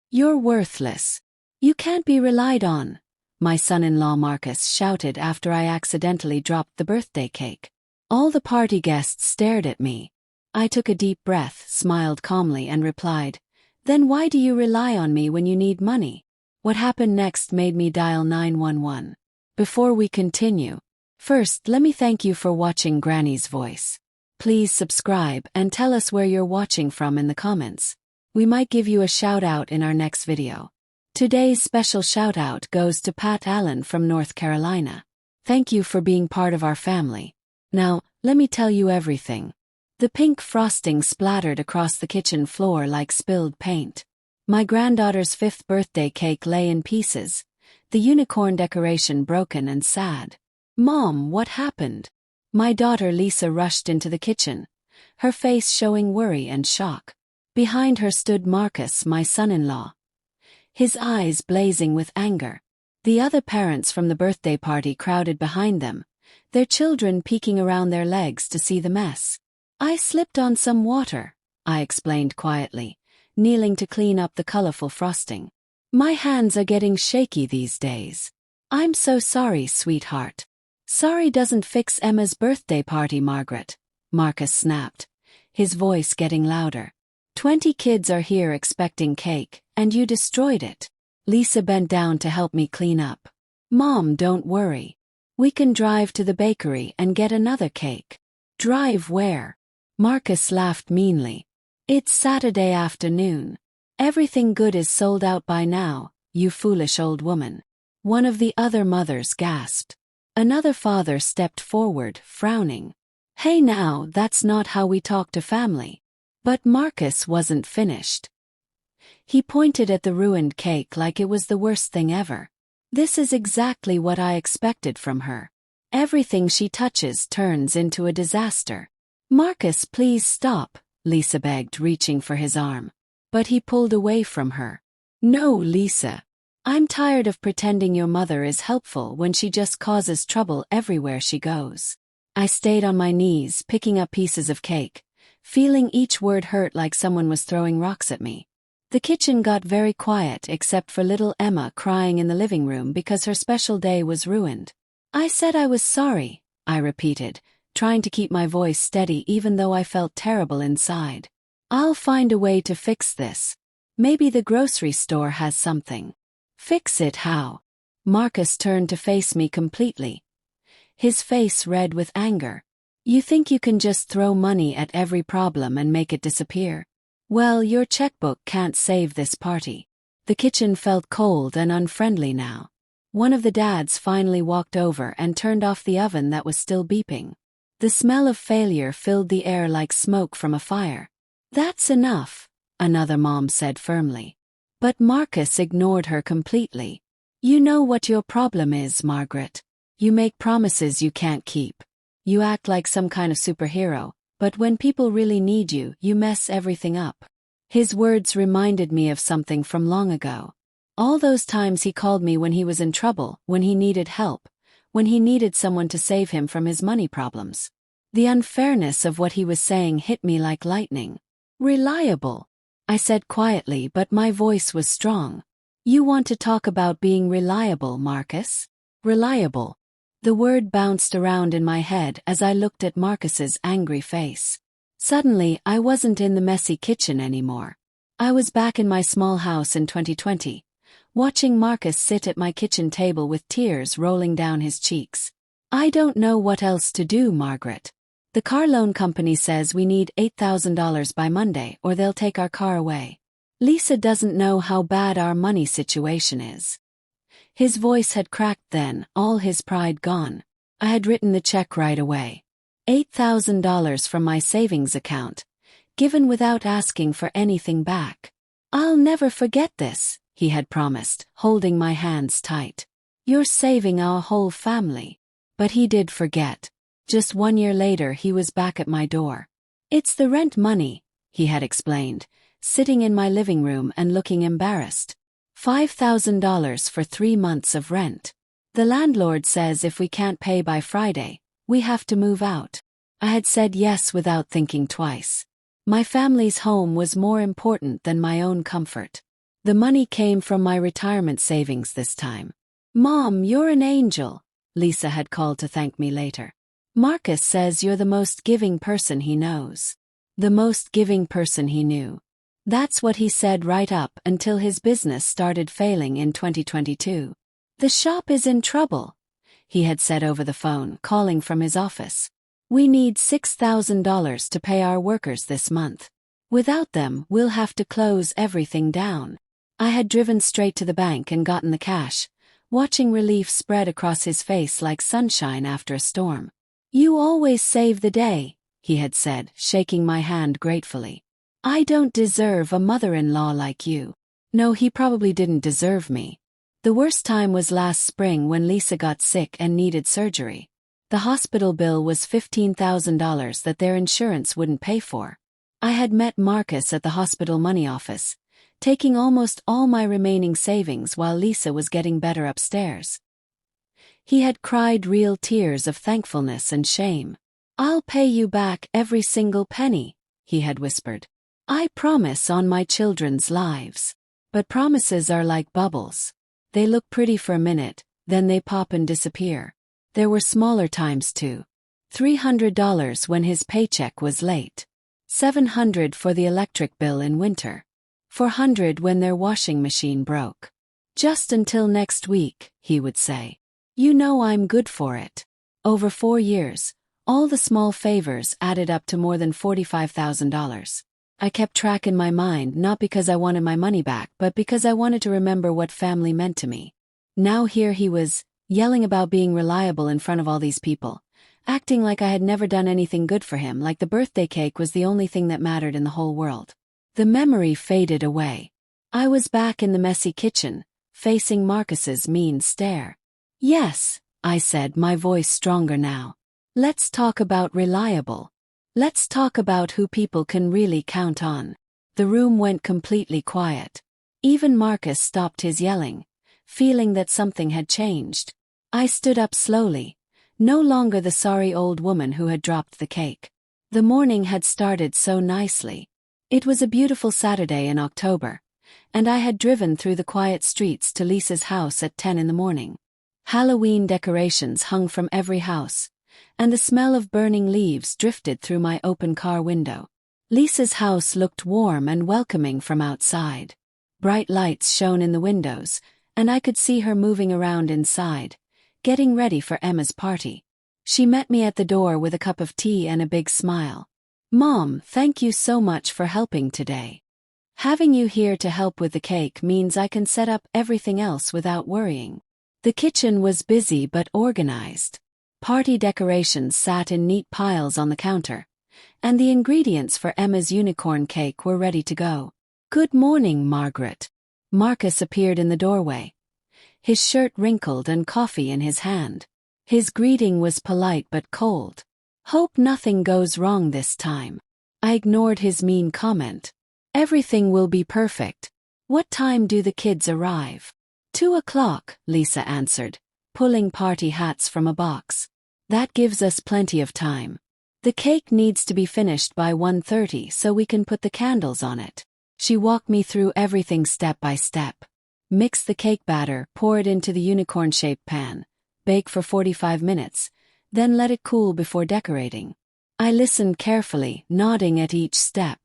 You're worthless. You can't be relied on, my son-in-law Marcus shouted after I accidentally dropped the birthday cake. All the party guests stared at me. I took a deep breath, smiled calmly and replied, "Then why do you rely on me when you need money?" What happened next made me dial 911. Before we continue, first let me thank you for watching Granny's Voice. Please subscribe and tell us where you're watching from in the comments. We might give you a shout out in our next video. Today's special shout out goes to Pat Allen from North Carolina. Thank you for being part of our family. Now, let me tell you everything. The pink frosting splattered across the kitchen floor like spilled paint. My granddaughter's 5th birthday cake lay in pieces, the unicorn decoration broken and sad. "Mom, what happened?" My daughter Lisa rushed into the kitchen, her face showing worry and shock. Behind her stood Marcus, my son-in-law, his eyes blazing with anger. The other parents from the birthday party crowded behind them, their children peeking around their legs to see the mess. "I slipped on some water," I explained quietly, kneeling to clean up the colorful frosting. "My hands are getting shaky these days." "I'm so sorry, sweetheart." "Sorry doesn't fix Emma's birthday party, Margaret," Marcus snapped, his voice getting louder. 20 kids are here expecting cake, and you destroyed it." Lisa bent down to help me clean up. "Mom, don't worry. We can drive to the bakery and get another cake." "Drive where?" Marcus laughed meanly. "It's Saturday afternoon. Everything good is sold out by now, you foolish old woman." One of the other mothers gasped. Another father stepped forward, frowning. "Hey now, that's not how we talk to family." But Marcus wasn't finished. He pointed at the ruined cake like it was the worst thing ever. "This is exactly what I expected from her. Everything she touches turns into a disaster." "Marcus, please stop," Lisa begged, reaching for his arm. But he pulled away from her. "No, Lisa. I'm tired of pretending your mother is helpful when she just causes trouble everywhere she goes." I stayed on my knees, picking up pieces of cake, feeling each word hurt like someone was throwing rocks at me. The kitchen got very quiet except for little Emma crying in the living room because her special day was ruined. "I said I was sorry," I repeated, trying to keep my voice steady even though I felt terrible inside. "I'll find a way to fix this. Maybe the grocery store has something." "Fix it how?" Marcus turned to face me completely, his face red with anger. "You think you can just throw money at every problem and make it disappear? Well, your checkbook can't save this party." The kitchen felt cold and unfriendly now. One of the dads finally walked over and turned off the oven that was still beeping. The smell of failure filled the air like smoke from a fire. "That's enough," another mom said firmly. But Marcus ignored her completely. "You know what your problem is, Margaret. You make promises you can't keep. You act like some kind of superhero, but when people really need you, you mess everything up." His words reminded me of something from long ago. All those times he called me when he was in trouble, when he needed help, when he needed someone to save him from his money problems. The unfairness of what he was saying hit me like lightning. "Reliable," I said quietly, but my voice was strong. "You want to talk about being reliable, Marcus?" Reliable. The word bounced around in my head as I looked at Marcus's angry face. Suddenly, I wasn't in the messy kitchen anymore. I was back in my small house in 2020, watching Marcus sit at my kitchen table with tears rolling down his cheeks. "I don't know what else to do, Margaret. The car loan company says we need $8,000 by Monday or they'll take our car away. Lisa doesn't know how bad our money situation is." His voice had cracked then, all his pride gone. I had written the check right away. $8,000 from my savings account, given without asking for anything back. "I'll never forget this," he had promised, holding my hands tight. "You're saving our whole family." But he did forget. Just 1 year later he was back at my door. "It's the rent money," he had explained, sitting in my living room and looking embarrassed. $5,000 for 3 months of rent. "The landlord says if we can't pay by Friday, we have to move out." I had said yes without thinking twice. My family's home was more important than my own comfort. The money came from my retirement savings this time. "Mom, you're an angel," Lisa had called to thank me later. "Marcus says you're the most giving person he knows." The most giving person he knew. That's what he said right up until his business started failing in 2022. "The shop is in trouble," he had said over the phone, calling from his office. "We need $6,000 to pay our workers this month. Without them, we'll have to close everything down." I had driven straight to the bank and gotten the cash, watching relief spread across his face like sunshine after a storm. "You always save the day," he had said, shaking my hand gratefully. "I don't deserve a mother-in-law like you." No, he probably didn't deserve me. The worst time was last spring when Lisa got sick and needed surgery. The hospital bill was $15,000 that their insurance wouldn't pay for. I had met Marcus at the hospital money office, taking almost all my remaining savings while Lisa was getting better upstairs. He had cried real tears of thankfulness and shame. "I'll pay you back every single penny," he had whispered. "I promise on my children's lives." But promises are like bubbles. They look pretty for a minute, then they pop and disappear. There were smaller times too. $300 when his paycheck was late. $700 for the electric bill in winter. $400 when their washing machine broke. "Just until next week," he would say. "You know I'm good for it." Over 4 years, all the small favors added up to more than $45,000. I kept track in my mind not because I wanted my money back but because I wanted to remember what family meant to me. Now here he was, yelling about being reliable in front of all these people, acting like I had never done anything good for him, like the birthday cake was the only thing that mattered in the whole world. The memory faded away. I was back in the messy kitchen, facing Marcus's mean stare. "Yes," I said, my voice stronger now. "Let's talk about reliable. Let's talk about who people can really count on." The room went completely quiet. Even Marcus stopped his yelling, feeling that something had changed. I stood up slowly, no longer the sorry old woman who had dropped the cake. The morning had started so nicely. It was a beautiful Saturday in October, and I had driven through the quiet streets to Lisa's house at 10 in the morning. Halloween decorations hung from every house, and the smell of burning leaves drifted through my open car window. Lisa's house looked warm and welcoming from outside. Bright lights shone in the windows, and I could see her moving around inside, getting ready for Emma's party. She met me at the door with a cup of tea and a big smile. "Mom, thank you so much for helping today. Having you here to help with the cake means I can set up everything else without worrying." The kitchen was busy but organized. Party decorations sat in neat piles on the counter, and the ingredients for Emma's unicorn cake were ready to go. "Good morning, Margaret." Marcus appeared in the doorway, his shirt wrinkled and coffee in his hand. His greeting was polite but cold. "Hope nothing goes wrong this time." I ignored his mean comment. "Everything will be perfect. What time do the kids arrive?" 2 o'clock, Lisa answered, pulling party hats from a box. "That gives us plenty of time. The cake needs to be finished by 1:30 so we can put the candles on it." She walked me through everything step by step. Mix the cake batter, pour it into the unicorn-shaped pan, bake for 45 minutes, then let it cool before decorating. I listened carefully, nodding at each step.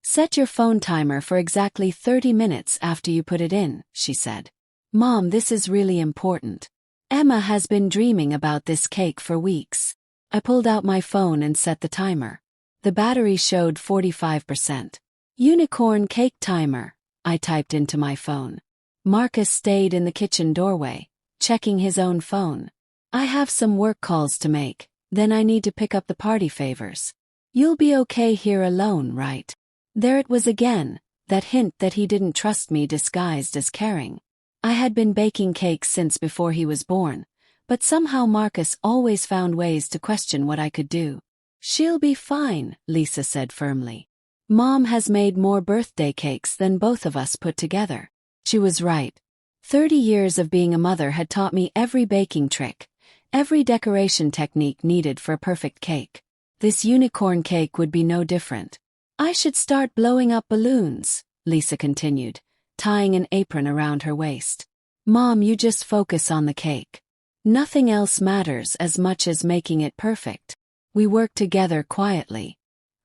"Set your phone timer for exactly 30 minutes after you put it in," she said. "Mom, this is really important. Emma has been dreaming about this cake for weeks." I pulled out my phone and set the timer. The battery showed 45%. "Unicorn cake timer," I typed into my phone. Marcus stayed in the kitchen doorway, checking his own phone. "I have some work calls to make, then I need to pick up the party favors. You'll be okay here alone, right?" There it was again, that hint that he didn't trust me disguised as caring. I had been baking cakes since before he was born, but somehow Marcus always found ways to question what I could do. "She'll be fine," Lisa said firmly. "Mom has made more birthday cakes than both of us put together." She was right. 30 years of being a mother had taught me every baking trick, every decoration technique needed for a perfect cake. This unicorn cake would be no different. "I should start blowing up balloons," Lisa continued, tying an apron around her waist. "Mom, you just focus on the cake. Nothing else matters as much as making it perfect." We worked together quietly.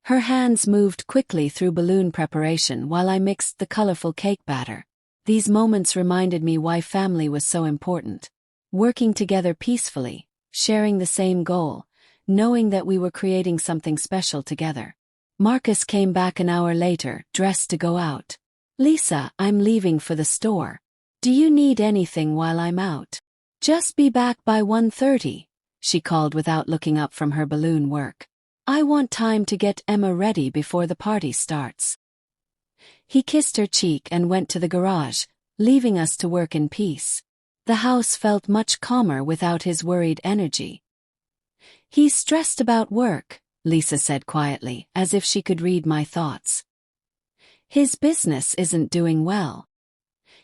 Her hands moved quickly through balloon preparation while I mixed the colorful cake batter. These moments reminded me why family was so important. Working together peacefully, sharing the same goal, knowing that we were creating something special together. Marcus came back an hour later, dressed to go out. "Lisa, I'm leaving for the store. Do you need anything while I'm out?" "Just be back by 1:30, she called without looking up from her balloon work. "I want time to get Emma ready before the party starts." He kissed her cheek and went to the garage, leaving us to work in peace. The house felt much calmer without his worried energy. "He's stressed about work," Lisa said quietly, as if she could read my thoughts. "His business isn't doing well.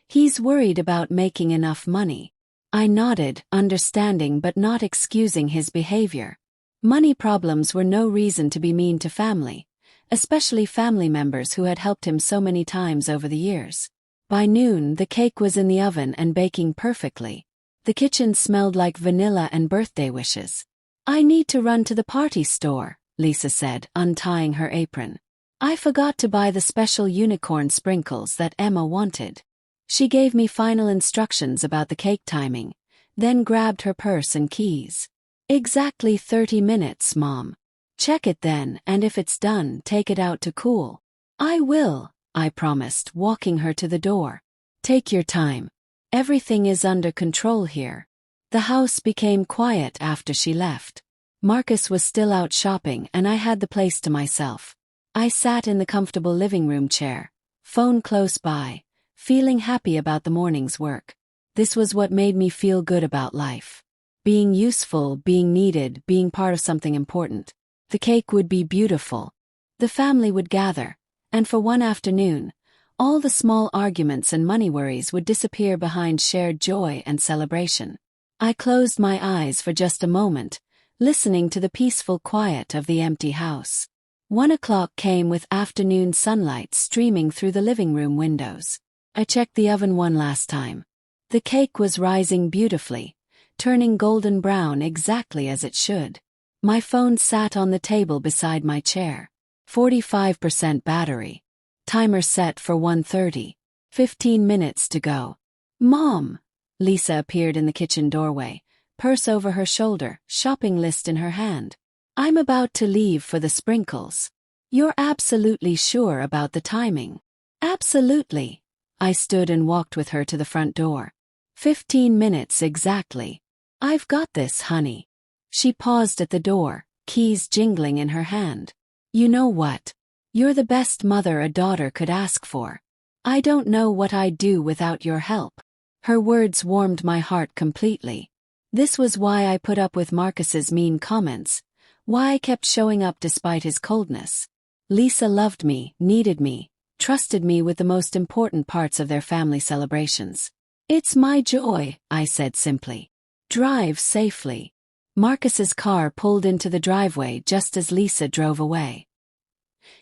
He's worried about making enough money." I nodded, understanding but not excusing his behavior. Money problems were no reason to be mean to family, especially family members who had helped him so many times over the years. By noon, the cake was in the oven and baking perfectly. The kitchen smelled like vanilla and birthday wishes. "I need to run to the party store," Lisa said, untying her apron. "I forgot to buy the special unicorn sprinkles that Emma wanted." She gave me final instructions about the cake timing, then grabbed her purse and keys. "Exactly 30 minutes, Mom. Check it then, and if it's done, take it out to cool." "I will," I promised, walking her to the door. "Take your time. Everything is under control here." The house became quiet after she left. Marcus was still out shopping and I had the place to myself. I sat in the comfortable living room chair, phone close by, feeling happy about the morning's work. This was what made me feel good about life. Being useful, being needed, being part of something important. The cake would be beautiful. The family would gather, and for one afternoon, all the small arguments and money worries would disappear behind shared joy and celebration. I closed my eyes for just a moment, listening to the peaceful quiet of the empty house. 1 o'clock came with afternoon sunlight streaming through the living room windows. I checked the oven one last time. The cake was rising beautifully, turning golden brown exactly as it should. My phone sat on the table beside my chair. 45% battery. Timer set for 1:30. 15 minutes to go. "Mom!" Lisa appeared in the kitchen doorway, purse over her shoulder, shopping list in her hand. "I'm about to leave for the sprinkles. You're absolutely sure about the timing?" "Absolutely." I stood and walked with her to the front door. 15 minutes exactly. "I've got this, honey." She paused at the door, keys jingling in her hand. "You know what? You're the best mother a daughter could ask for. I don't know what I'd do without your help." Her words warmed my heart completely. This was why I put up with Marcus's mean comments, why I kept showing up despite his coldness. Lisa loved me, needed me, trusted me with the most important parts of their family celebrations. "It's my joy," I said simply. "Drive safely." Marcus's car pulled into the driveway just as Lisa drove away.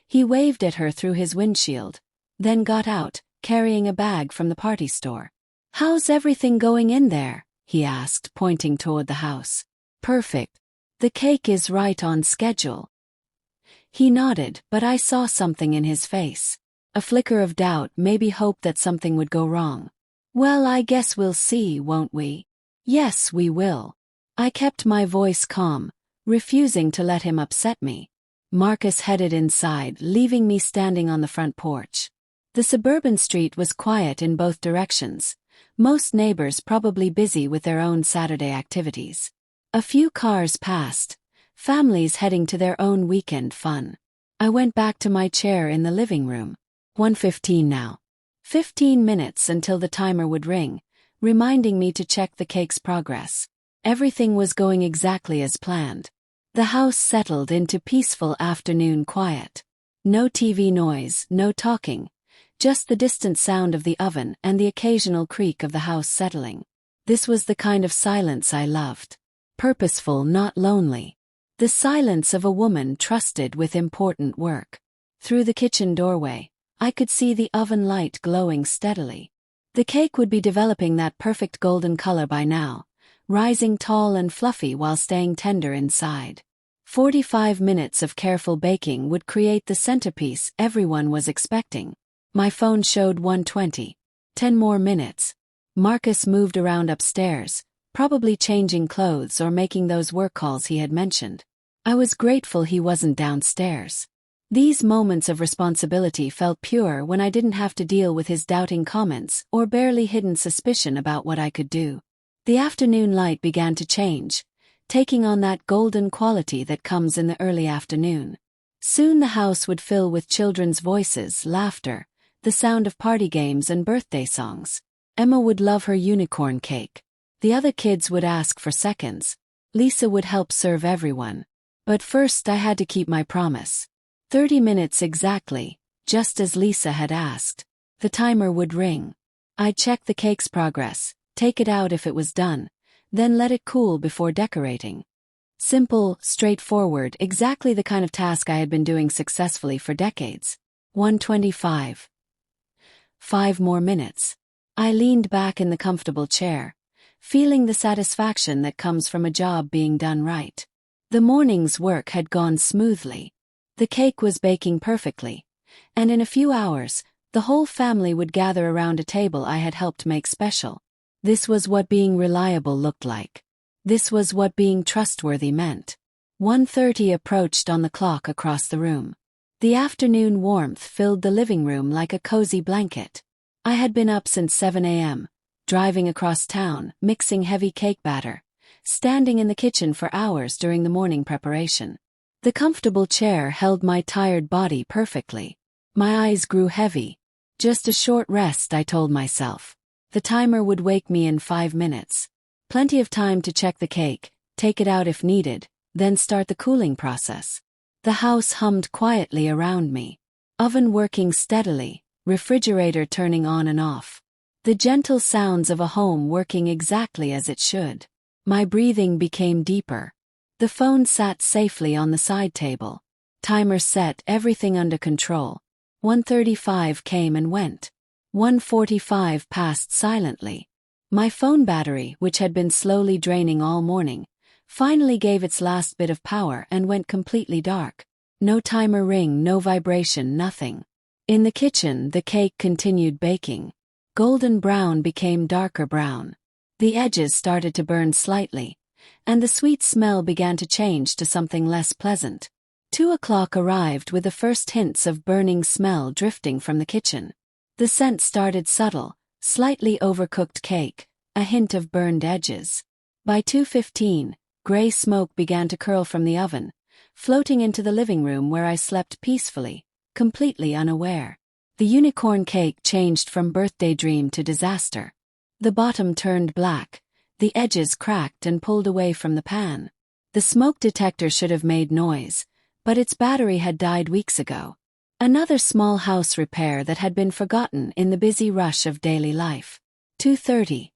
He waved at her through his windshield, then got out, carrying a bag from the party store. "How's everything going in there?" he asked, pointing toward the house. "Perfect. The cake is right on schedule." He nodded, but I saw something in his face. A flicker of doubt, maybe hope that something would go wrong. "Well, I guess we'll see, won't we?" "Yes, we will." I kept my voice calm, refusing to let him upset me. Marcus headed inside, leaving me standing on the front porch. The suburban street was quiet in both directions, most neighbors probably busy with their own Saturday activities. A few cars passed, families heading to their own weekend fun. I went back to my chair in the living room. 1:15 now. 15 minutes until the timer would ring, reminding me to check the cake's progress. Everything was going exactly as planned. The house settled into peaceful afternoon quiet. No TV noise, no talking, just the distant sound of the oven and the occasional creak of the house settling. This was the kind of silence I loved. Purposeful, not lonely. The silence of a woman trusted with important work. Through the kitchen doorway, I could see the oven light glowing steadily. The cake would be developing that perfect golden color by now, rising tall and fluffy while staying tender inside. 45 minutes of careful baking would create the centerpiece everyone was expecting. My phone showed 1:20. 10 more minutes. Marcus moved around upstairs, probably changing clothes or making those work calls he had mentioned. I was grateful he wasn't downstairs. These moments of responsibility felt pure when I didn't have to deal with his doubting comments or barely hidden suspicion about what I could do. The afternoon light began to change, taking on that golden quality that comes in the early afternoon. Soon the house would fill with children's voices, laughter, the sound of party games and birthday songs. Emma would love her unicorn cake. The other kids would ask for seconds. Lisa would help serve everyone. But first I had to keep my promise. 30 minutes exactly, just as Lisa had asked. The timer would ring. I'd check the cake's progress, take it out if it was done, then let it cool before decorating. Simple, straightforward, exactly the kind of task I had been doing successfully for decades. 1:25. 5 more minutes. I leaned back in the comfortable chair, feeling the satisfaction that comes from a job being done right. The morning's work had gone smoothly. The cake was baking perfectly, and in a few hours, the whole family would gather around a table I had helped make special. This was what being reliable looked like. This was what being trustworthy meant. 1:30 approached on the clock across the room. The afternoon warmth filled the living room like a cozy blanket. I had been up since 7 a.m., driving across town, mixing heavy cake batter, standing in the kitchen for hours during the morning preparation. The comfortable chair held my tired body perfectly. My eyes grew heavy. Just a short rest, I told myself. The timer would wake me in 5 minutes. Plenty of time to check the cake, take it out if needed, then start the cooling process. The house hummed quietly around me. Oven working steadily, refrigerator turning on and off. The gentle sounds of a home working exactly as it should. My breathing became deeper. The phone sat safely on the side table. Timer set, everything under control. 1:35 came and went. 1:45 passed silently. My phone battery, which had been slowly draining all morning, finally gave its last bit of power and went completely dark. No timer ring, no vibration, nothing. In the kitchen, the cake continued baking. Golden brown became darker brown. The edges started to burn slightly, and the sweet smell began to change to something less pleasant. 2 o'clock arrived with the first hints of burning smell drifting from the kitchen. The scent started subtle, slightly overcooked cake, a hint of burned edges. By 2:15, gray smoke began to curl from the oven, floating into the living room where I slept peacefully, completely unaware. The unicorn cake changed from birthday dream to disaster. The bottom turned black, the edges cracked and pulled away from the pan. The smoke detector should have made noise, but its battery had died weeks ago. Another small house repair that had been forgotten in the busy rush of daily life. 2:30.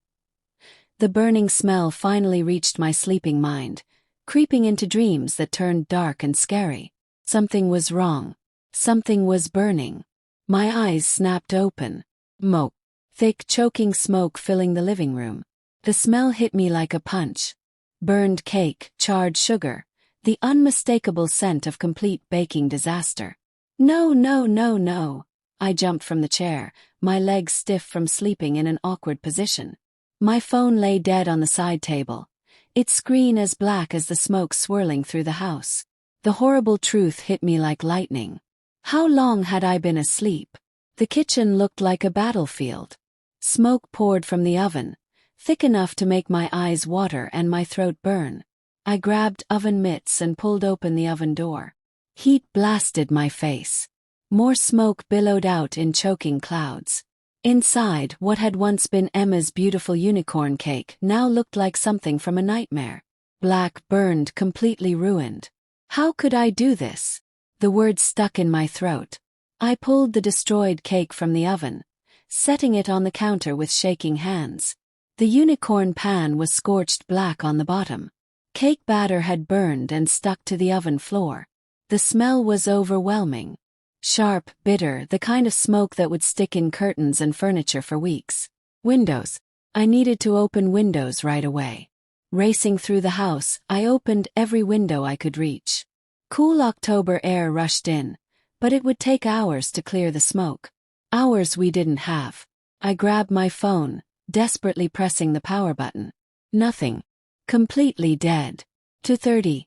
The burning smell finally reached my sleeping mind, creeping into dreams that turned dark and scary. Something was wrong. Something was burning. My eyes snapped open. Smoke. Thick, choking smoke filling the living room. The smell hit me like a punch. Burned cake, charred sugar, the unmistakable scent of complete baking disaster. No, no, no, no. I jumped from the chair, my legs stiff from sleeping in an awkward position. My phone lay dead on the side table, its screen as black as the smoke swirling through the house. The horrible truth hit me like lightning. How long had I been asleep? The kitchen looked like a battlefield. Smoke poured from the oven, thick enough to make my eyes water and my throat burn. I grabbed oven mitts and pulled open the oven door. Heat blasted my face. More smoke billowed out in choking clouds. Inside, what had once been Emma's beautiful unicorn cake now looked like something from a nightmare. Black, burned, completely ruined. How could I do this? The words stuck in my throat. I pulled the destroyed cake from the oven, setting it on the counter with shaking hands. The unicorn pan was scorched black on the bottom. Cake batter had burned and stuck to the oven floor. The smell was overwhelming. Sharp, bitter, the kind of smoke that would stick in curtains and furniture for weeks. Windows. I needed to open windows right away. Racing through the house, I opened every window I could reach. Cool October air rushed in, but it would take hours to clear the smoke. Hours we didn't have. I grabbed my phone, desperately pressing the power button. Nothing. Completely dead. 2:30.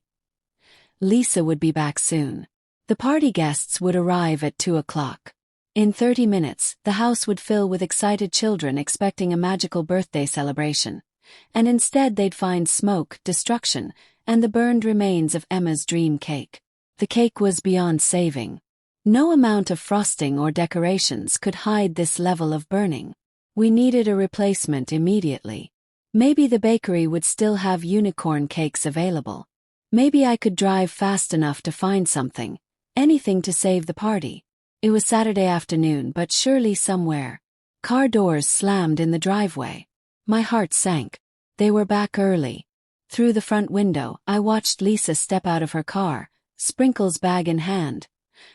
Lisa would be back soon. The party guests would arrive at 2 o'clock. In 30 minutes, the house would fill with excited children expecting a magical birthday celebration. And instead they'd find smoke, destruction, and the burned remains of Emma's dream cake. The cake was beyond saving. No amount of frosting or decorations could hide this level of burning. We needed a replacement immediately. Maybe the bakery would still have unicorn cakes available. Maybe I could drive fast enough to find something, anything to save the party. It was Saturday afternoon, but surely somewhere. Car doors slammed in the driveway. My heart sank. They were back early. Through the front window, I watched Lisa step out of her car, sprinkles bag in hand,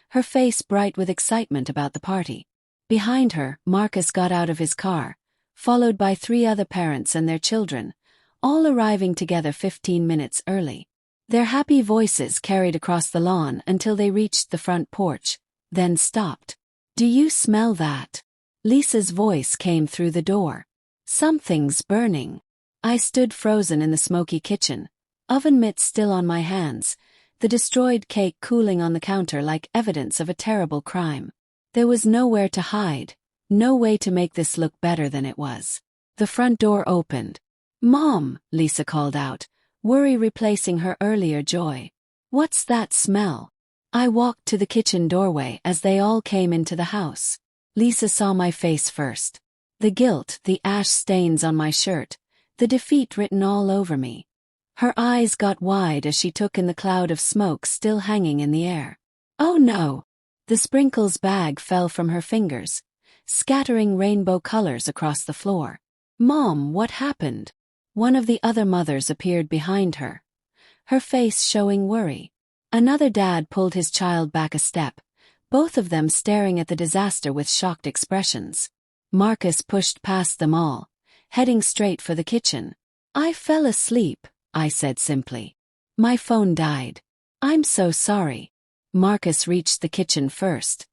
her face bright with excitement about the party. Behind her, Marcus got out of his car, followed by 3 other parents and their children, all arriving together 15 minutes early. Their happy voices carried across the lawn until they reached the front porch, then stopped. "Do you smell that?" Lisa's voice came through the door. "Something's burning." I stood frozen in the smoky kitchen, oven mitts still on my hands, the destroyed cake cooling on the counter like evidence of a terrible crime. There was nowhere to hide, no way to make this look better than it was. The front door opened. "Mom," Lisa called out, worry replacing her earlier joy. "What's that smell?" I walked to the kitchen doorway as they all came into the house. Lisa saw my face first. The guilt, the ash stains on my shirt, the defeat written all over me. Her eyes got wide as she took in the cloud of smoke still hanging in the air. "Oh no!" The sprinkles bag fell from her fingers, scattering rainbow colors across the floor. "Mom, what happened?" One of the other mothers appeared behind her, her face showing worry. Another dad pulled his child back a step, both of them staring at the disaster with shocked expressions. Marcus pushed past them all, heading straight for the kitchen. "I fell asleep," I said simply. "My phone died. I'm so sorry." Marcus reached the kitchen first,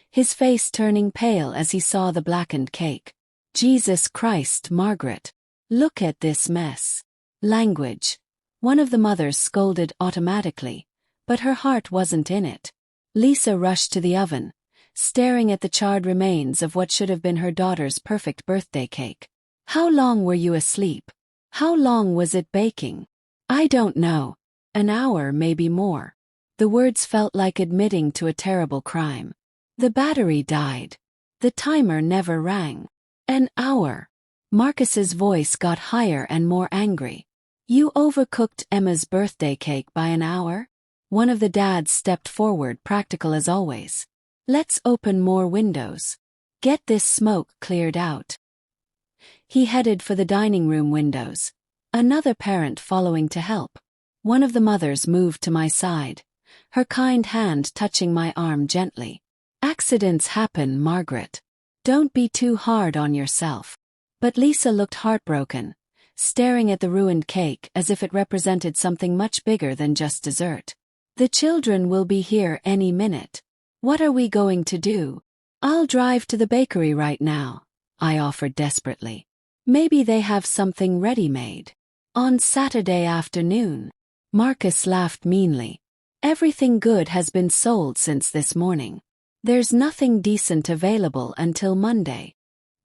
his face turning pale as he saw the blackened cake. "Jesus Christ, Margaret. Look at this mess." Language. One of the mothers scolded automatically, but her heart wasn't in it. Lisa rushed to the oven, staring at the charred remains of what should have been her daughter's perfect birthday cake. "How long were you asleep? How long was it baking?" "I don't know. An hour, maybe more." The words felt like admitting to a terrible crime. "The battery died. The timer never rang." "An hour." Marcus's voice got higher and more angry. "You overcooked Emma's birthday cake by an hour?" One of the dads stepped forward, practical as always. "Let's open more windows. Get this smoke cleared out." He headed for the dining room windows, another parent following to help. One of the mothers moved to my side, her kind hand touching my arm gently. "Accidents happen, Margaret. Don't be too hard on yourself." But Lisa looked heartbroken, staring at the ruined cake as if it represented something much bigger than just dessert. "The children will be here any minute. What are we going to do?" "I'll drive to the bakery right now," I offered desperately. "Maybe they have something ready-made." "On Saturday afternoon." Marcus laughed meanly. "Everything good has been sold since this morning. There's nothing decent available until Monday."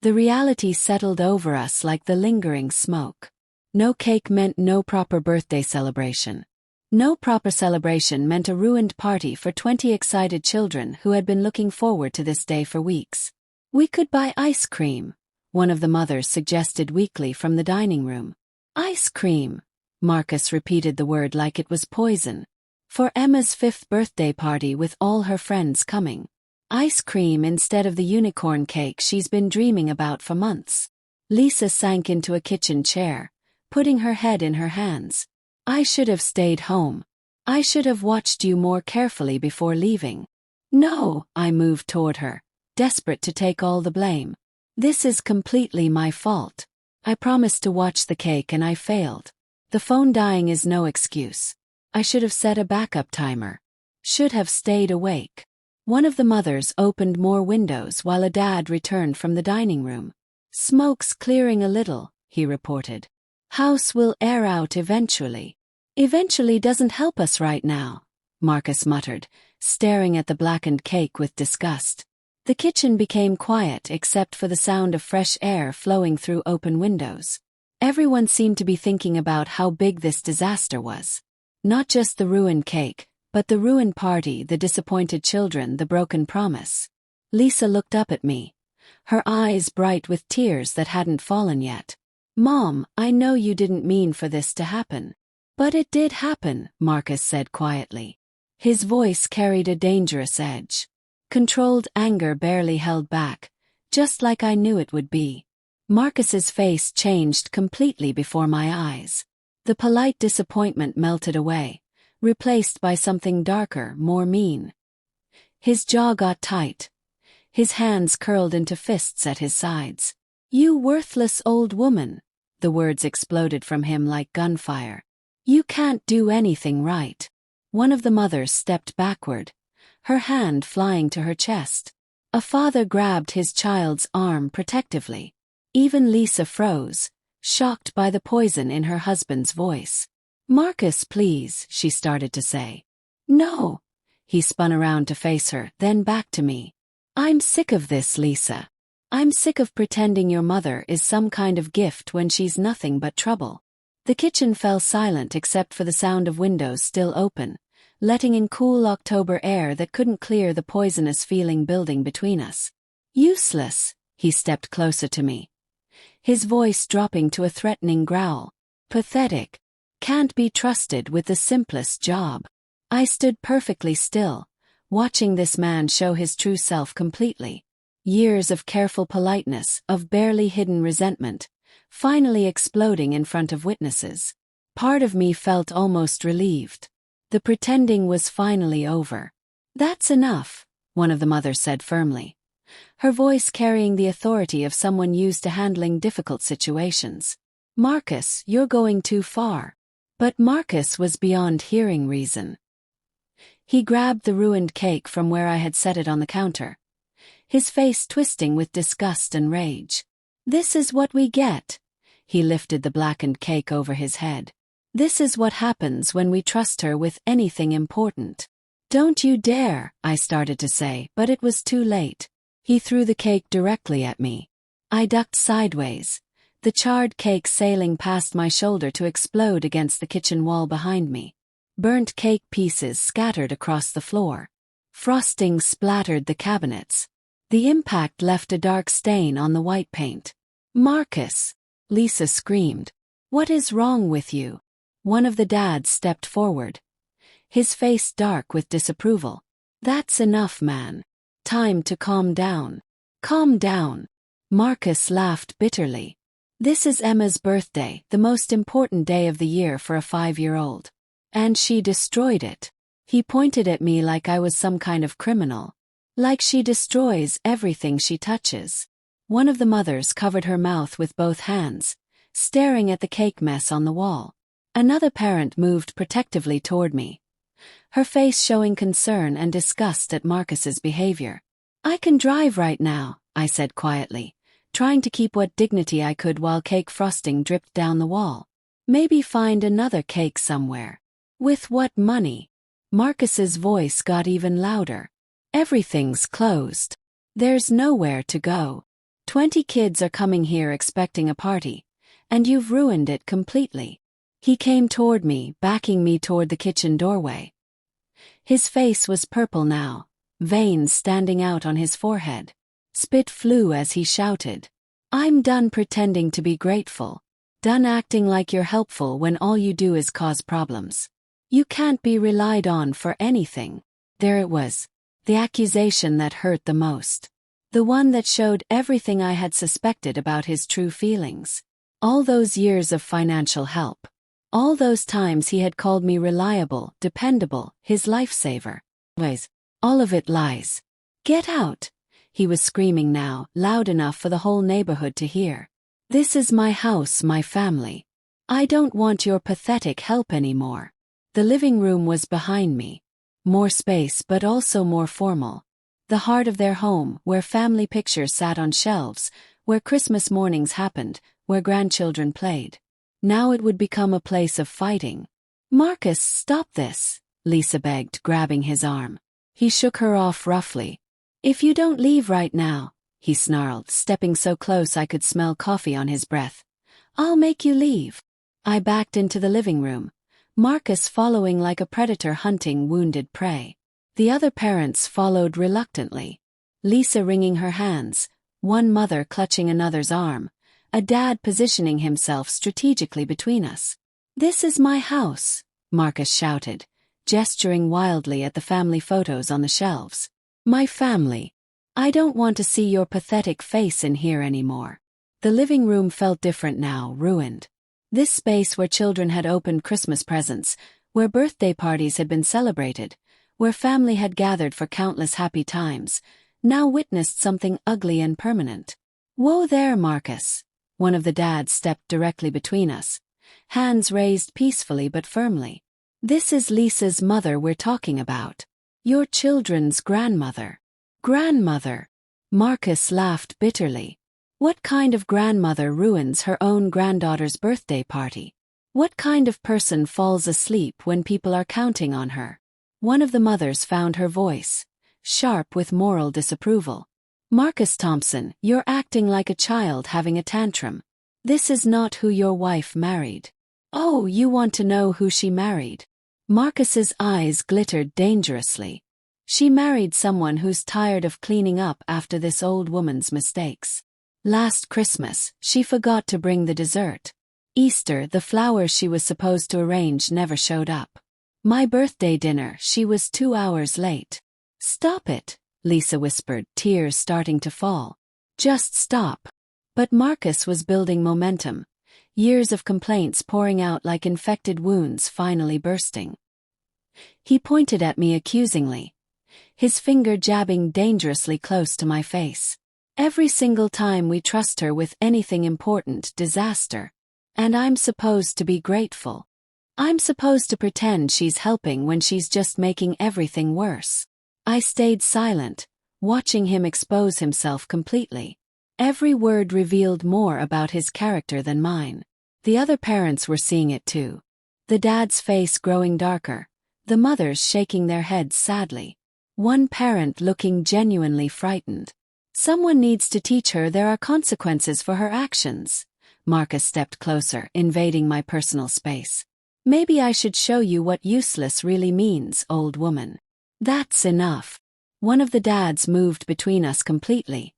The reality settled over us like the lingering smoke. No cake meant no proper birthday celebration. No proper celebration meant a ruined party for 20 excited children who had been looking forward to this day for weeks. "We could buy ice cream," one of the mothers suggested weakly from the dining room. "Ice cream." Marcus repeated the word like it was poison. "For Emma's 5th birthday party with all her friends coming. Ice cream instead of the unicorn cake she's been dreaming about for months." Lisa sank into a kitchen chair, putting her head in her hands. "I should have stayed home. I should have watched you more carefully before leaving." No, I moved toward her, desperate to take all the blame. This is completely my fault. I promised to watch the cake and I failed. The phone dying is no excuse. I should have set a backup timer. Should have stayed awake. One of the mothers opened more windows while a dad returned from the dining room. Smoke's clearing a little, he reported. House will air out eventually. Eventually doesn't help us right now, Marcus muttered, staring at the blackened cake with disgust. The kitchen became quiet except for the sound of fresh air flowing through open windows. Everyone seemed to be thinking about how big this disaster was. Not just the ruined cake, but the ruined party, the disappointed children, the broken promise. Lisa looked up at me, her eyes bright with tears that hadn't fallen yet. Mom, I know you didn't mean for this to happen. But it did happen, Marcus said quietly. His voice carried a dangerous edge. Controlled anger barely held back, just like I knew it would be. Marcus's face changed completely before my eyes. The polite disappointment melted away, replaced by something darker, more mean. His jaw got tight. His hands curled into fists at his sides. You worthless old woman, the words exploded from him like gunfire. You can't do anything right. One of the mothers stepped backward, her hand flying to her chest. A father grabbed his child's arm protectively. Even Lisa froze, shocked by the poison in her husband's voice. Marcus, please, she started to say. No. He spun around to face her, then back to me. I'm sick of this, Lisa. I'm sick of pretending your mother is some kind of gift when she's nothing but trouble. The kitchen fell silent except for the sound of windows still open, letting in cool October air that couldn't clear the poisonous feeling building between us. Useless, he stepped closer to me, his voice dropping to a threatening growl. Pathetic. Can't be trusted with the simplest job. I stood perfectly still, watching this man show his true self completely. Years of careful politeness, of barely hidden resentment, finally exploding in front of witnesses. Part of me felt almost relieved. The pretending was finally over. That's enough, one of the mothers said firmly, her voice carrying the authority of someone used to handling difficult situations. Marcus, you're going too far. But Marcus was beyond hearing reason. He grabbed the ruined cake from where I had set it on the counter, his face twisting with disgust and rage. This is what we get. He lifted the blackened cake over his head. This is what happens when we trust her with anything important. Don't you dare, I started to say, but it was too late. He threw the cake directly at me. I ducked sideways, the charred cake sailing past my shoulder to explode against the kitchen wall behind me. Burnt cake pieces scattered across the floor. Frosting splattered the cabinets. The impact left a dark stain on the white paint. Marcus! Lisa screamed. What is wrong with you? One of the dads stepped forward, his face dark with disapproval. That's enough, man. Time to calm down. Calm down. Marcus laughed bitterly. This is Emma's birthday, the most important day of the year for a 5-year-old. And she destroyed it. He pointed at me like I was some kind of criminal. Like she destroys everything she touches. One of the mothers covered her mouth with both hands, staring at the cake mess on the wall. Another parent moved protectively toward me, her face showing concern and disgust at Marcus's behavior. I can drive right now, I said quietly, trying to keep what dignity I could while cake frosting dripped down the wall. Maybe find another cake somewhere. With what money? Marcus's voice got even louder. Everything's closed. There's nowhere to go. 20 kids are coming here expecting a party, and you've ruined it completely. He came toward me, backing me toward the kitchen doorway. His face was purple now, veins standing out on his forehead. Spit flew as he shouted. I'm done pretending to be grateful. Done acting like you're helpful when all you do is cause problems. You can't be relied on for anything. There it was, the accusation that hurt the most. The one that showed everything I had suspected about his true feelings. All those years of financial help. All those times he had called me reliable, dependable, his lifesaver. All of it lies. Get out! He was screaming now, loud enough for the whole neighborhood to hear. This is my house, my family. I don't want your pathetic help anymore. The living room was behind me. More space but also more formal. The heart of their home, where family pictures sat on shelves, where Christmas mornings happened, where grandchildren played. Now it would become a place of fighting. Marcus, stop this, Lisa begged, grabbing his arm. He shook her off roughly. If you don't leave right now, he snarled, stepping so close I could smell coffee on his breath, I'll make you leave. I backed into the living room, Marcus following like a predator hunting wounded prey. The other parents followed reluctantly, Lisa wringing her hands, one mother clutching another's arm, a dad positioning himself strategically between us. This is my house, Marcus shouted, gesturing wildly at the family photos on the shelves. My family. I don't want to see your pathetic face in here anymore. The living room felt different now, ruined. This space where children had opened Christmas presents, where birthday parties had been celebrated, where family had gathered for countless happy times, now witnessed something ugly and permanent. Whoa there, Marcus. One of the dads stepped directly between us, hands raised peacefully but firmly. This is Lisa's mother we're talking about. Your children's grandmother. Grandmother. Marcus laughed bitterly. What kind of grandmother ruins her own granddaughter's birthday party? What kind of person falls asleep when people are counting on her? One of the mothers found her voice, sharp with moral disapproval. Marcus Thompson, you're acting like a child having a tantrum. This is not who your wife married. Oh, you want to know who she married? Marcus's eyes glittered dangerously. She married someone who's tired of cleaning up after this old woman's mistakes. Last Christmas, she forgot to bring the dessert. Easter, the flowers she was supposed to arrange never showed up. My birthday dinner, she was 2 hours late. Stop it, Lisa whispered, tears starting to fall. Just stop. But Marcus was building momentum, years of complaints pouring out like infected wounds finally bursting. He pointed at me accusingly, his finger jabbing dangerously close to my face. Every single time we trust her with anything important, disaster. And I'm supposed to be grateful. I'm supposed to pretend she's helping when she's just making everything worse. I stayed silent, watching him expose himself completely. Every word revealed more about his character than mine. The other parents were seeing it too. The dad's face growing darker, the mothers shaking their heads sadly. One parent looking genuinely frightened. Someone needs to teach her there are consequences for her actions. Marcus stepped closer, invading my personal space. Maybe I should show you what useless really means, old woman. That's enough. One of the dads moved between us completely,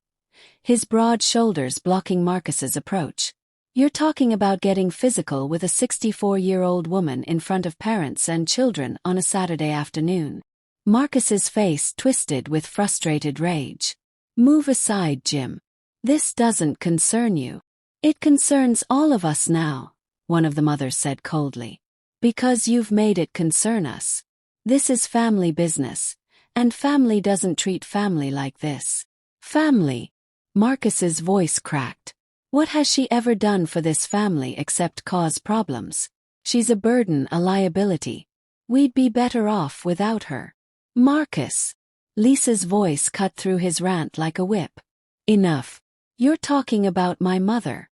his broad shoulders blocking Marcus's approach. You're talking about getting physical with a 64-year-old woman in front of parents and children on a Saturday afternoon. Marcus's face twisted with frustrated rage. Move aside, Jim. This doesn't concern you. It concerns all of us now, one of the mothers said coldly. Because you've made it concern us. This is family business, and family doesn't treat family like this. Family. Marcus's voice cracked. What has she ever done for this family except cause problems? She's a burden, a liability. We'd be better off without her. Marcus. Lisa's voice cut through his rant like a whip. Enough. You're talking about my mother.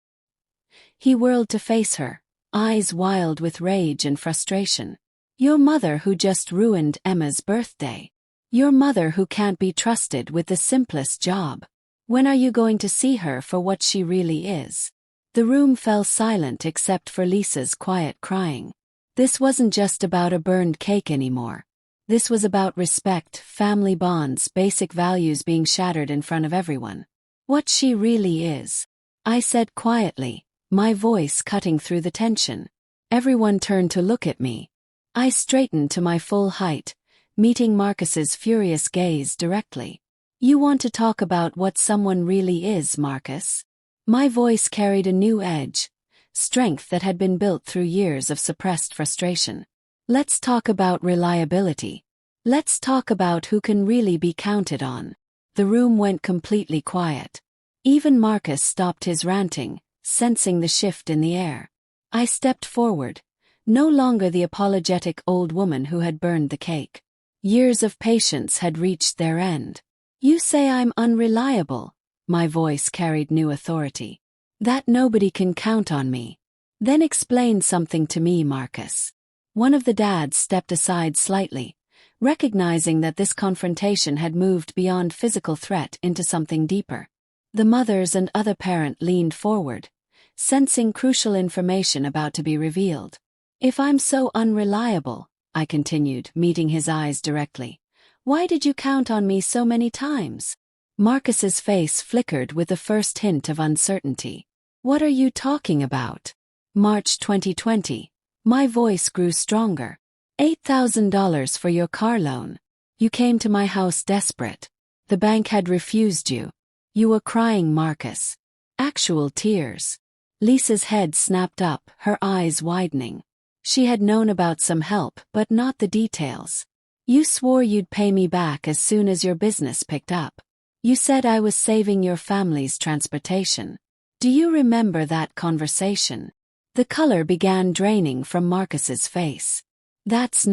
He whirled to face her, eyes wild with rage and frustration. Your mother who just ruined Emma's birthday. Your mother who can't be trusted with the simplest job. When are you going to see her for what she really is? The room fell silent except for Lisa's quiet crying. This wasn't just about a burned cake anymore. This was about respect, family bonds, basic values being shattered in front of everyone. What she really is. I said quietly, my voice cutting through the tension. Everyone turned to look at me. I straightened to my full height, meeting Marcus's furious gaze directly. You want to talk about what someone really is, Marcus? My voice carried a new edge, strength that had been built through years of suppressed frustration. Let's talk about reliability. Let's talk about who can really be counted on. The room went completely quiet. Even Marcus stopped his ranting, sensing the shift in the air. I stepped forward, no longer the apologetic old woman who had burned the cake. Years of patience had reached their end. You say I'm unreliable. My voice carried new authority. That nobody can count on me. Then explain something to me, Marcus. One of the dads stepped aside slightly, recognizing that this confrontation had moved beyond physical threat into something deeper. The mothers and other parent leaned forward, sensing crucial information about to be revealed. If I'm so unreliable, I continued, meeting his eyes directly, why did you count on me so many times? Marcus's face flickered with the first hint of uncertainty. What are you talking about? March 2020. My voice grew stronger. $8,000 for your car loan. You came to my house desperate. The bank had refused you. You were crying, Marcus. Actual tears. Lisa's head snapped up, her eyes widening. She had known about some help, but not the details. You swore you'd pay me back as soon as your business picked up. You said I was saving your family's transportation. Do you remember that conversation? The color began draining from Marcus's face. That's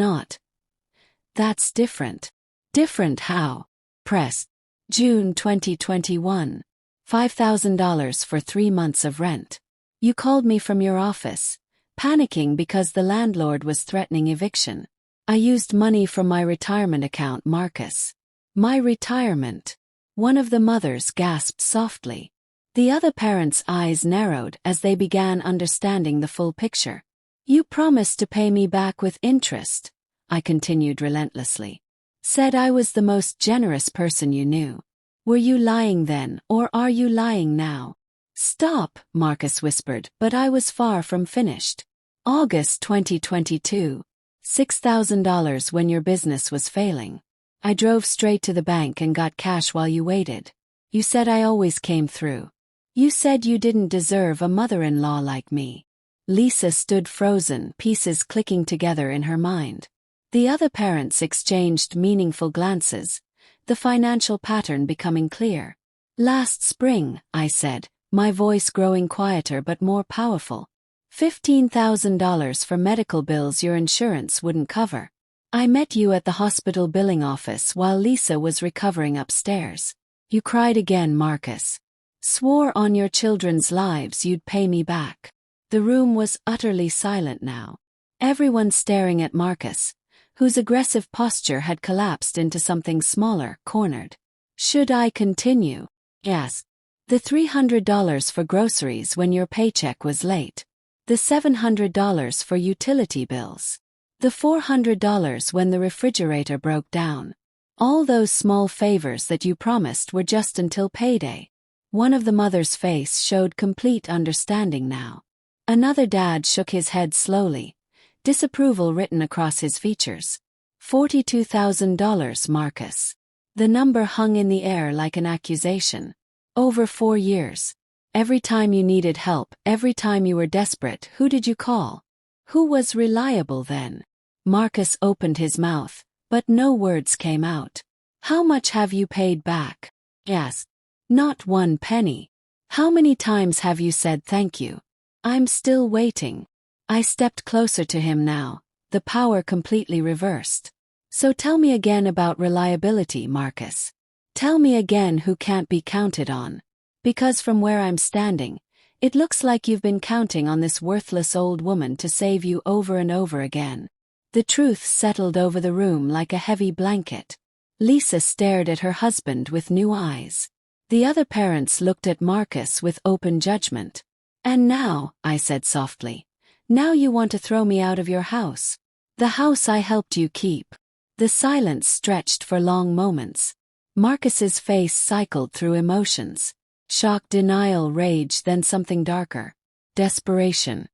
different. Different how? Press. June 2021. $5,000 for 3 months of rent. You called me from your office, panicking because the landlord was threatening eviction. I used money from my retirement account, Marcus. My retirement? One of the mothers gasped softly. The other parents' eyes narrowed as they began understanding the full picture. You promised to pay me back with interest, I continued relentlessly. Said I was the most generous person you knew. Were you lying then, or are you lying now? Stop, Marcus whispered, but I was far from finished. August 2022. $6,000 when your business was failing. I drove straight to the bank and got cash while you waited. You said I always came through. You said you didn't deserve a mother-in-law like me. Lisa stood frozen, pieces clicking together in her mind. The other parents exchanged meaningful glances, the financial pattern becoming clear. Last spring, I said, my voice growing quieter but more powerful. $15,000 for medical bills your insurance wouldn't cover. I met you at the hospital billing office while Lisa was recovering upstairs. You cried again, Marcus. Swore on your children's lives you'd pay me back. The room was utterly silent now. Everyone staring at Marcus, whose aggressive posture had collapsed into something smaller, cornered. Should I continue? Yes. The $300 for groceries when your paycheck was late. The $700 for utility bills. The $400 when the refrigerator broke down. All those small favors that you promised were just until payday. One of the mother's face showed complete understanding now. Another dad shook his head slowly, disapproval written across his features. $42,000, Marcus. The number hung in the air like an accusation. Over 4 years. Every time you needed help, every time you were desperate, who did you call? Who was reliable then? Marcus opened his mouth, but no words came out. How much have you paid back? Yes. Not 1 penny. How many times have you said thank you? I'm still waiting. I stepped closer to him now, the power completely reversed. So tell me again about reliability, Marcus. Tell me again who can't be counted on. Because from where I'm standing, it looks like you've been counting on this worthless old woman to save you over and over again. The truth settled over the room like a heavy blanket. Lisa stared at her husband with new eyes. The other parents looked at Marcus with open judgment. And now, I said softly, now you want to throw me out of your house. The house I helped you keep. The silence stretched for long moments. Marcus's face cycled through emotions. Shock, denial, rage, then something darker. Desperation.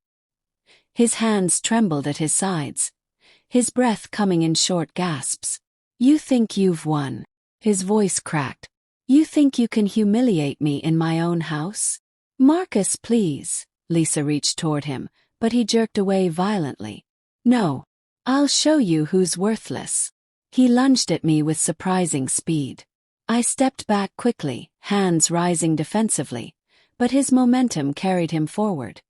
His hands trembled at his sides, his breath coming in short gasps. You think you've won. His voice cracked. You think you can humiliate me in my own house? Marcus, please. Lisa reached toward him, but he jerked away violently. No. I'll show you who's worthless. He lunged at me with surprising speed. I stepped back quickly, hands rising defensively, but his momentum carried him forward.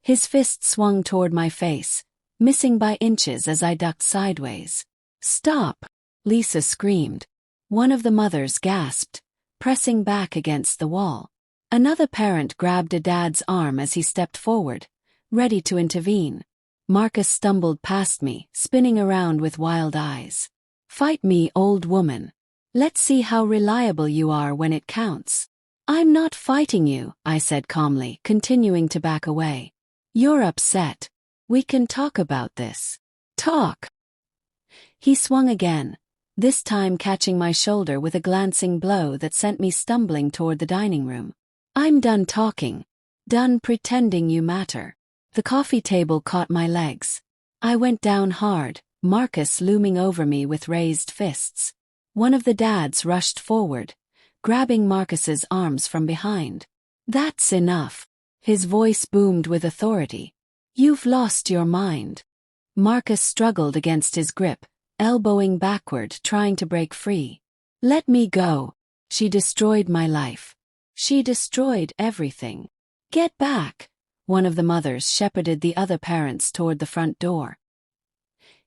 His fist swung toward my face, missing by inches as I ducked sideways. "Stop!" Lisa screamed. One of the mothers gasped, pressing back against the wall. Another parent grabbed a dad's arm as he stepped forward, ready to intervene. Marcus stumbled past me, spinning around with wild eyes. "Fight me, old woman. Let's see how reliable you are when it counts." "I'm not fighting you," I said calmly, continuing to back away. "You're upset. We can talk about this." "Talk." He swung again, this time catching my shoulder with a glancing blow that sent me stumbling toward the dining room. "I'm done talking. Done pretending you matter." The coffee table caught my legs. I went down hard, Marcus looming over me with raised fists. One of the dads rushed forward, grabbing Marcus's arms from behind. "That's enough." His voice boomed with authority. "You've lost your mind." Marcus struggled against his grip, elbowing backward, trying to break free. "Let me go. She destroyed my life. She destroyed everything." "Get back." One of the mothers shepherded the other parents toward the front door.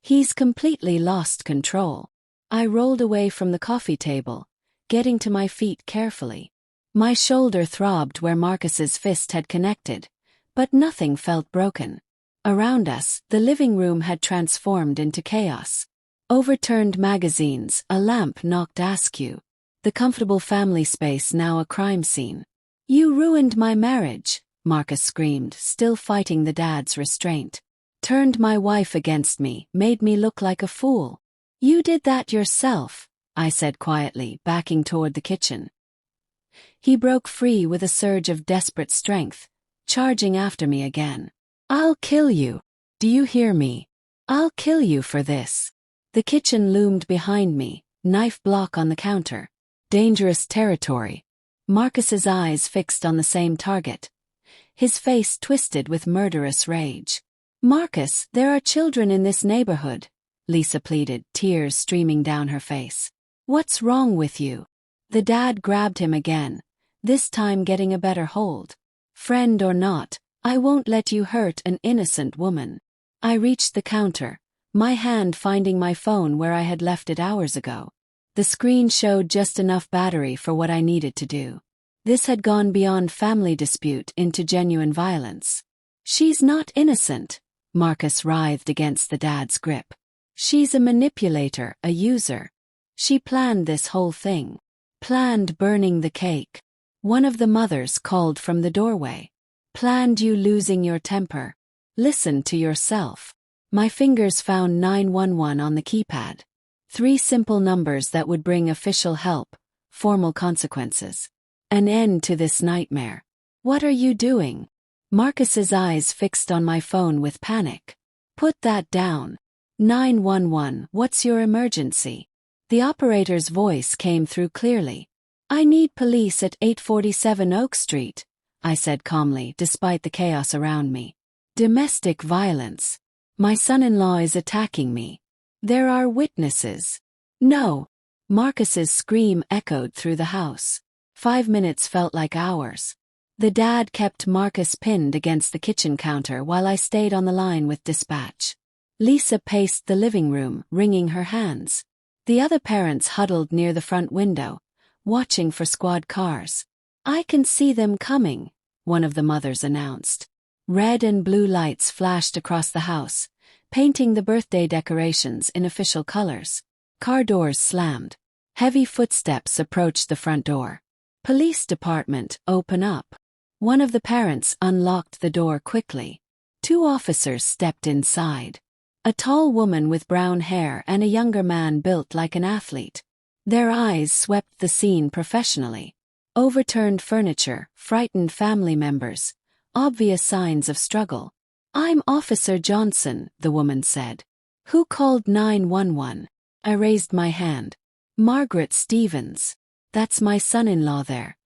"He's completely lost control." I rolled away from the coffee table, getting to my feet carefully. My shoulder throbbed where Marcus's fist had connected, but nothing felt broken. Around us, the living room had transformed into chaos. Overturned magazines, a lamp knocked askew. The comfortable family space now a crime scene. "You ruined my marriage," Marcus screamed, still fighting the dad's restraint. "Turned my wife against me, made me look like a fool." "You did that yourself," I said quietly, backing toward the kitchen. He broke free with a surge of desperate strength, charging after me again. "I'll kill you. Do you hear me? I'll kill you for this." The kitchen loomed behind me, knife block on the counter. Dangerous territory. Marcus's eyes fixed on the same target. His face twisted with murderous rage. "Marcus, there are children in this neighborhood," Lisa pleaded, tears streaming down her face. "What's wrong with you?" The dad grabbed him again, this time getting a better hold. "Friend or not, I won't let you hurt an innocent woman." I reached the counter, my hand finding my phone where I had left it hours ago. The screen showed just enough battery for what I needed to do. This had gone beyond family dispute into genuine violence. "She's not innocent," Marcus writhed against the dad's grip. "She's a manipulator, a user. She planned this whole thing. Planned burning the cake." One of the mothers called from the doorway. "Planned you losing your temper. Listen to yourself." My fingers found 911 on the keypad. 3 simple numbers that would bring official help, formal consequences. An end to this nightmare. "What are you doing?" Marcus's eyes fixed on my phone with panic. "Put that down." 911, what's your emergency? The operator's voice came through clearly. "I need police at 847 Oak Street," I said calmly, despite the chaos around me. "Domestic violence. My son-in-law is attacking me. There are witnesses." "No." Marcus's scream echoed through the house. 5 minutes felt like hours. The dad kept Marcus pinned against the kitchen counter while I stayed on the line with dispatch. Lisa paced the living room, wringing her hands. The other parents huddled near the front window, watching for squad cars. "I can see them coming," one of the mothers announced. Red and blue lights flashed across the house, painting the birthday decorations in official colors. Car doors slammed. Heavy footsteps approached the front door. "Police department, open up." One of the parents unlocked the door quickly. 2 officers stepped inside. A tall woman with brown hair and a younger man built like an athlete. Their eyes swept the scene professionally. Overturned furniture, frightened family members, obvious signs of struggle. "I'm Officer Johnson," the woman said. "Who called 911? I raised my hand. "Margaret Stevens. That's my son-in-law there.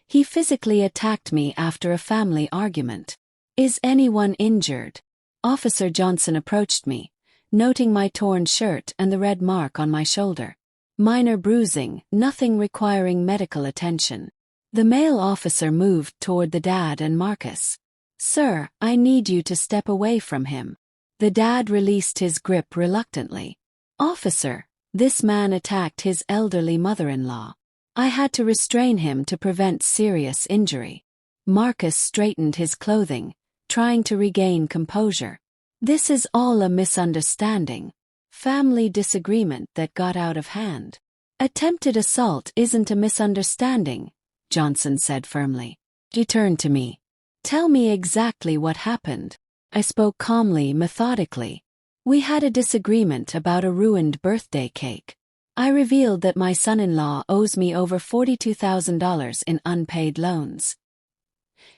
He physically attacked me after a family argument." "Is anyone injured?" Officer Johnson approached me, noting my torn shirt and the red mark on my shoulder. Minor bruising, nothing requiring medical attention. The male officer moved toward the dad and Marcus. "Sir, I need you to step away from him." The dad released his grip reluctantly. "Officer, this man attacked his elderly mother-in-law. I had to restrain him to prevent serious injury." Marcus straightened his clothing, trying to regain composure. "This is all a misunderstanding. Family disagreement that got out of hand. Attempted assault isn't a misunderstanding," Johnson said firmly. He turned to me. "Tell me exactly what happened." I spoke calmly, methodically. "We had a disagreement about a ruined birthday cake. I revealed that my son-in-law owes me over $42,000 in unpaid loans.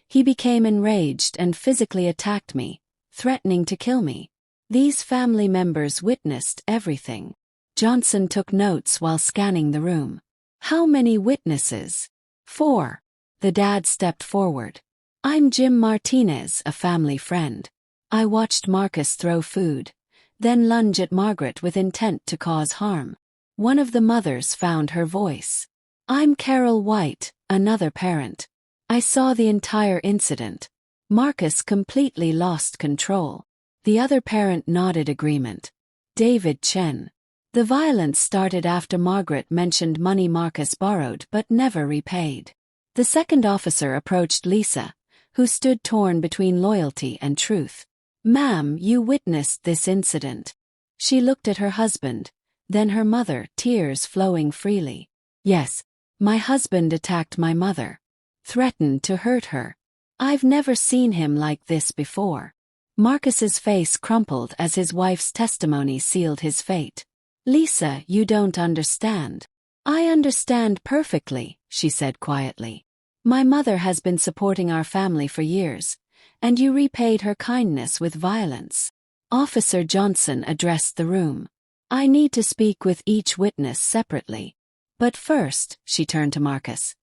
He became enraged and physically attacked me, threatening to kill me. These family members witnessed everything." Johnson took notes while scanning the room. "How many witnesses?" "4. The dad stepped forward. "I'm Jim Martinez, a family friend. I watched Marcus throw food, then lunge at Margaret with intent to cause harm." One of the mothers found her voice. "I'm Carol White, another parent. I saw the entire incident." Marcus completely lost control. The other parent nodded agreement. David Chen. "The violence started after Margaret mentioned money Marcus borrowed but never repaid." The second officer approached Lisa, who stood torn between loyalty and truth. "Ma'am, you witnessed this incident." She looked at her husband, then her mother, tears flowing freely. "Yes, my husband attacked my mother. Threatened to hurt her. I've never seen him like this before." Marcus's face crumpled as his wife's testimony sealed his fate. "Lisa, you don't understand." "I understand perfectly," she said quietly. "My mother has been supporting our family for years, and you repaid her kindness with violence." Officer Johnson addressed the room. "I need to speak with each witness separately. But first," she turned to Marcus.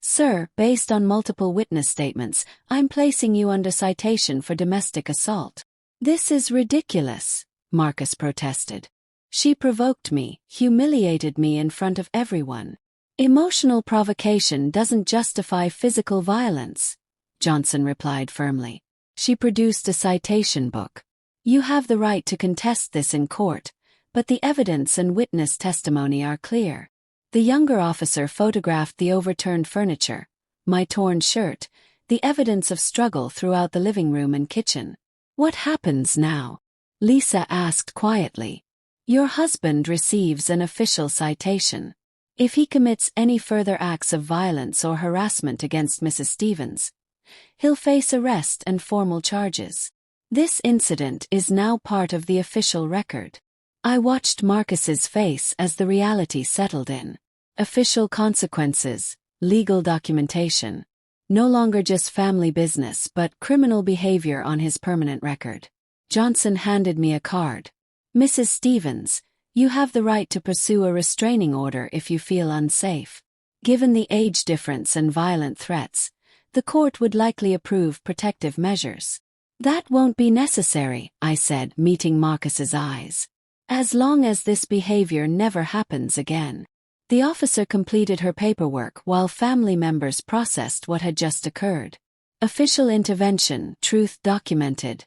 "Sir, based on multiple witness statements, I'm placing you under citation for domestic assault." "This is ridiculous," Marcus protested. "She provoked me, humiliated me in front of everyone. Emotional provocation doesn't justify physical violence," Johnson replied firmly. She produced a citation book. "You have the right to contest this in court, but the evidence and witness testimony are clear." The younger officer photographed the overturned furniture, my torn shirt, the evidence of struggle throughout the living room and kitchen. "What happens now?" Lisa asked quietly. "Your husband receives an official citation. If he commits any further acts of violence or harassment against Mrs. Stevens, he'll face arrest and formal charges. This incident is now part of the official record." I watched Marcus's face as the reality settled in. Official consequences, legal documentation. No longer just family business but criminal behavior on his permanent record. Johnson handed me a card. "Mrs. Stevens, you have the right to pursue a restraining order if you feel unsafe. Given the age difference and violent threats, the court would likely approve protective measures." "That won't be necessary," I said, meeting Marcus's eyes. "As long as this behavior never happens again." The officer completed her paperwork while family members processed what had just occurred. Official intervention, truth documented.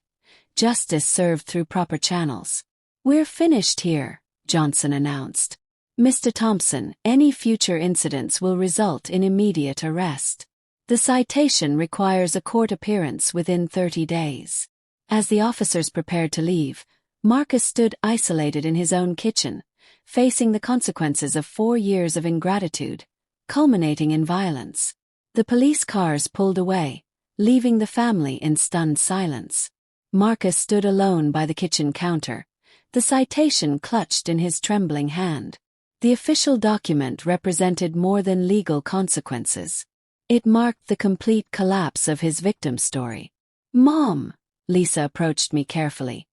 Justice served through proper channels. "We're finished here," Johnson announced. "Mr. Thompson, any future incidents will result in immediate arrest. The citation requires a court appearance within 30 days. As the officers prepared to leave, Marcus stood isolated in his own kitchen, facing the consequences of 4 years of ingratitude, culminating in violence. The police cars pulled away, leaving the family in stunned silence. Marcus stood alone by the kitchen counter, the citation clutched in his trembling hand. The official document represented more than legal consequences. It marked the complete collapse of his victim story. "Mom," Lisa approached me carefully,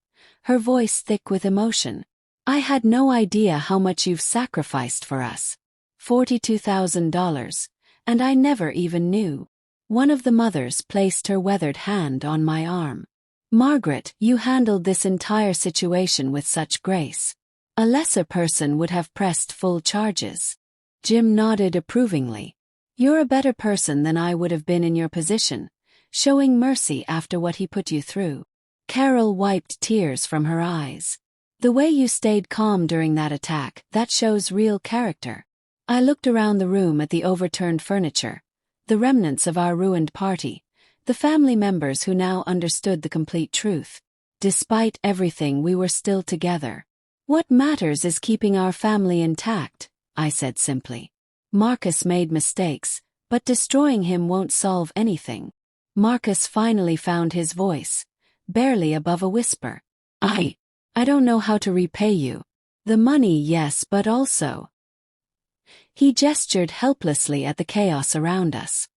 her voice thick with emotion. "I had no idea how much you've sacrificed for us. $42,000, and I never even knew." One of the mothers placed her weathered hand on my arm. Margaret, you handled this entire situation with such grace. A lesser person would have pressed full charges. Jim nodded approvingly. You're a better person than I would have been in your position, showing mercy after what he put you through. Carol wiped tears from her eyes. The way you stayed calm during that attack, that shows real character. I looked around the room at the overturned furniture, the remnants of our ruined party, the family members who now understood the complete truth. Despite everything, we were still together. What matters is keeping our family intact, I said simply. Marcus made mistakes, but destroying him won't solve anything. Marcus finally found his voice, barely above a whisper. I don't know how to repay you. The money, yes, but also. He gestured helplessly at the chaos around us.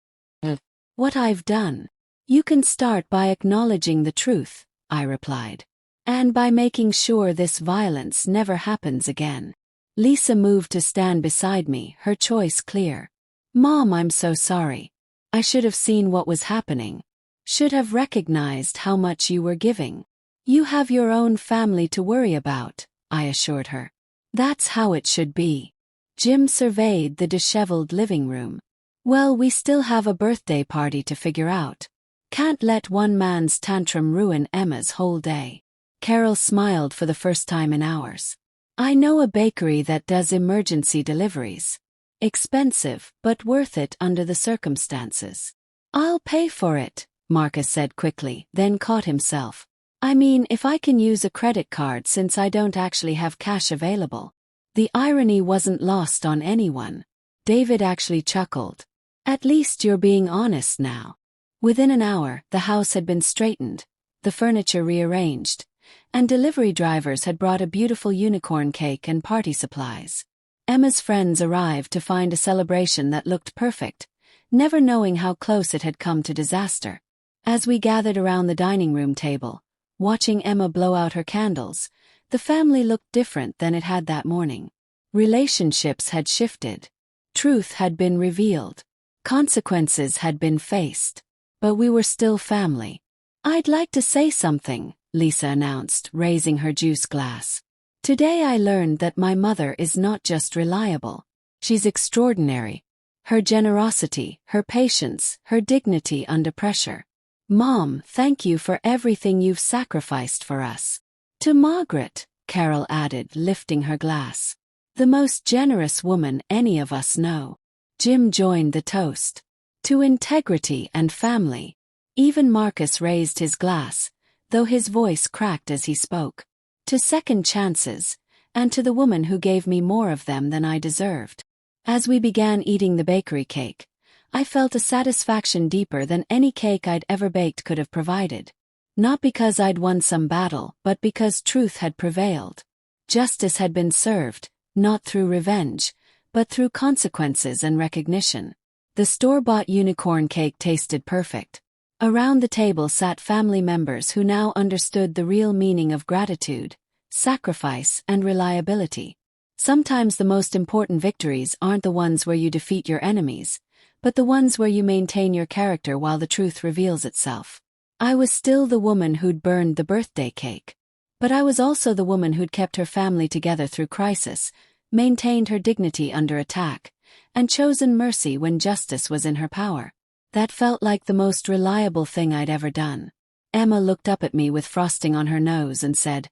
What I've done. You can start by acknowledging the truth, I replied. And by making sure this violence never happens again. Lisa moved to stand beside me, her choice clear. Mom, I'm so sorry. I should have seen what was happening. Should have recognized how much you were giving. You have your own family to worry about, I assured her. That's how it should be. Jim surveyed the disheveled living room. Well, we still have a birthday party to figure out. Can't let one man's tantrum ruin Emma's whole day. Carol smiled for the first time in hours. I know a bakery that does emergency deliveries. Expensive, but worth it under the circumstances. I'll pay for it, Marcus said quickly, then caught himself. I mean, if I can use a credit card since I don't actually have cash available. The irony wasn't lost on anyone. David actually chuckled. At least you're being honest now. Within an hour, the house had been straightened, the furniture rearranged, and delivery drivers had brought a beautiful unicorn cake and party supplies. Emma's friends arrived to find a celebration that looked perfect, never knowing how close it had come to disaster. As we gathered around the dining room table, watching Emma blow out her candles, the family looked different than it had that morning. Relationships had shifted. Truth had been revealed. Consequences had been faced. But we were still family. I'd like to say something, Lisa announced, raising her juice glass. Today I learned that my mother is not just reliable. She's extraordinary. Her generosity, her patience, her dignity under pressure. Mom, thank you for everything you've sacrificed for us. To Margaret, Carol added, lifting her glass. The most generous woman any of us know. Jim joined the toast. To integrity and family. Even Marcus raised his glass, though his voice cracked as he spoke. To second chances, and to the woman who gave me more of them than I deserved. As we began eating the bakery cake, I felt a satisfaction deeper than any cake I'd ever baked could have provided. Not because I'd won some battle, but because truth had prevailed. Justice had been served, not through revenge, but through consequences and recognition. The store-bought unicorn cake tasted perfect. Around the table sat family members who now understood the real meaning of gratitude, sacrifice, and reliability. Sometimes the most important victories aren't the ones where you defeat your enemies, but the ones where you maintain your character while the truth reveals itself. I was still the woman who'd burned the birthday cake. But I was also the woman who'd kept her family together through crisis, maintained her dignity under attack, and chosen mercy when justice was in her power. That felt like the most reliable thing I'd ever done. Emma looked up at me with frosting on her nose and said,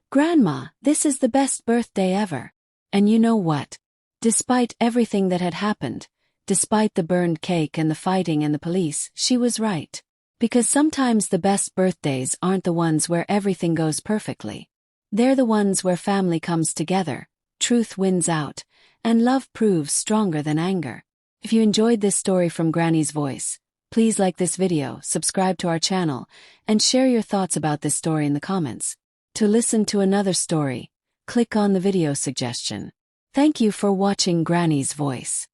"Grandma, this is the best birthday ever." And you know what? Despite everything that had happened, despite the burned cake and the fighting and the police, she was right. Because sometimes the best birthdays aren't the ones where everything goes perfectly. They're the ones where family comes together, truth wins out, and love proves stronger than anger. If you enjoyed this story from Granny's voice, please like this video, subscribe to our channel, and share your thoughts about this story in the comments. To listen to another story, click on the video suggestion. Thank you for watching Granny's Voice.